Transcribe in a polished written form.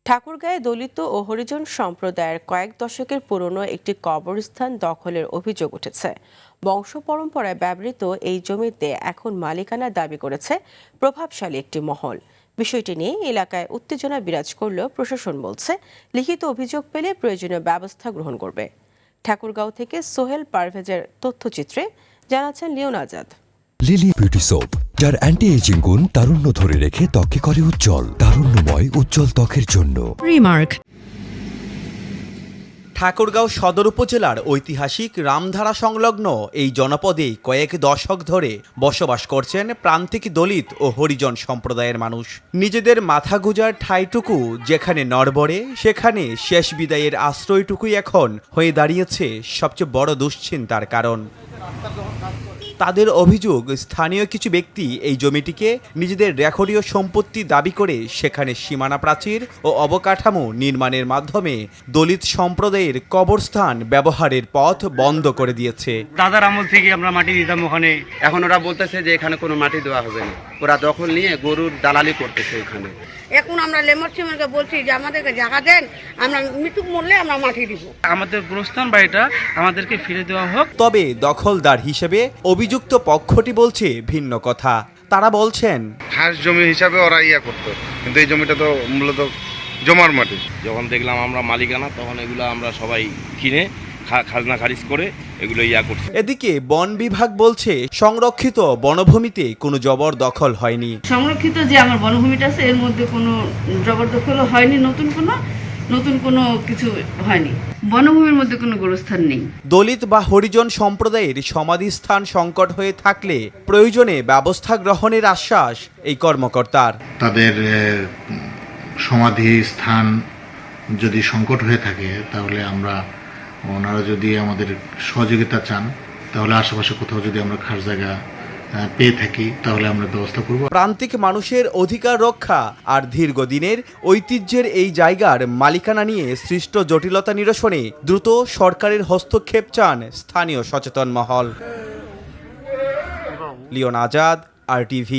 ঠাকুরগাঁয়ে দলিত ও হরিজন সম্প্রদায়ের কয়েক দশকের পুরনো একটি কবরস্থান দখলের অভিযোগ উঠেছে। বংশ পরম্পরায় ব্যবহৃত এই জমিতে এখন মালিকানা দাবি করেছে প্রভাবশালী একটি মহল। বিষয়টি নিয়ে এলাকায় উত্তেজনা বিরাজ করলেও প্রশাসন বলছে লিখিত অভিযোগ পেলে প্রয়োজনীয় ব্যবস্থা গ্রহণ করবে। ঠাকুরগাঁও থেকে সোহেল পারভেজের তথ্যচিত্রে জানাচ্ছেন Leon Azad. Lily beauty soap, যার অ্যান্টি এজিং গুণ তারুণ্য ধরে রেখে ত্বকে করে উজ্জ্বল। তারুণ্যময় উজ্জ্বল ত্বকের জন্য রিমার্ক। ঠাকুরগাঁও সদর উপজেলার ঐতিহাসিক রামধারা সংলগ্ন এই জনপদে কয়েক দশক ধরে বসবাস করছেন প্রান্তিক দলিত ও হরিজন সম্প্রদায়ের মানুষ। নিজেদের মাথা গুঁজার ঠাঁইটুকু যেখানে নড়বড়ে, সেখানে শেষ বিদায়ের আশ্রয়টুকুই এখন হয়ে দাঁড়িয়েছে সবচেয়ে বড় দুশ্চিন্তার কারণ। তাদের অভিযোগ, স্থানীয় কিছু ব্যক্তি এই জমিটিকে নিজেদের রেকর্ডীয় সম্পত্তি দাবি করে সেখানে সীমানা প্রাচীর ও অবকাঠামো নির্মাণের মাধ্যমে দলিত সম্প্রদায়ের কবরস্থান ব্যবহারের পথ বন্ধ করে দিয়েছে। দাদার আমল থেকে আমরা মাটি দিতাম ওখানে, এখন ওরা বলতেছে যে এখানে কোনো মাটি দেওয়া হবে না। ওরা দখল নিয়ে গরুর দালালি করতেছে এখানে। এখন আমরা লেমর চেয়ারম্যানকে বলছি যে আমাদেরকে জায়গা দেন, আমরা মৃত্যু মরলে আমরা মাটি দিব। আমাদের গোরস্থান বাড়িটা আমাদেরকে ফিরে দেওয়া হোক। তবে দখলদার হিসেবে অভিযুক্ত পক্ষটি বলছে ভিন্ন কথা। তারা বলছেন খাস জমি হিসাবে ওরা করতো, কিন্তু এই জমিটা তো মূলত জমার মাটি। যখন দেখলাম আমরা মালিকানা, তখন এগুলো আমরা সবাই কিনে খাজনা খারিজ করে এগুলো করছে। এদিকে বন বিভাগ বলছে সংরক্ষিত বনভূমিতে কোনো জবরদখল হয়নি। সংরক্ষিত যে আমার বনভূমিটা আছে এর মধ্যে কোনো জবরদখলও হয়নি, নতুন কোনো কিছু হয়নি। বনভূমির মধ্যে কোনো গোরস্থান নেই। দলিত বা হরিজন সম্প্রদায়ের সমাধিস্থান সংকট হয়ে থাকলে প্রয়োজনে ব্যবস্থা গ্রহণের আশ্বাস এই কর্মকর্তার। তাদের সমাধি স্থান যদি সংকট হয়ে থাকে, তাহলে ওনারা যদি আমাদের সহযোগিতা চান, তাহলে আশেপাশে কোথাও যদি আমরা খাস জায়গা পেয়ে থাকি, তাহলে আমরা ব্যবস্থা করব। প্রান্তিক মানুষের অধিকার রক্ষা আর দীর্ঘদিনের ঐতিহ্যের এই জায়গার মালিকানা নিয়ে সৃষ্ট জটিলতা নিরসনে দ্রুত সরকারের হস্তক্ষেপ চান স্থানীয় সচেতন মহল। লিওন আজাদ, RTV।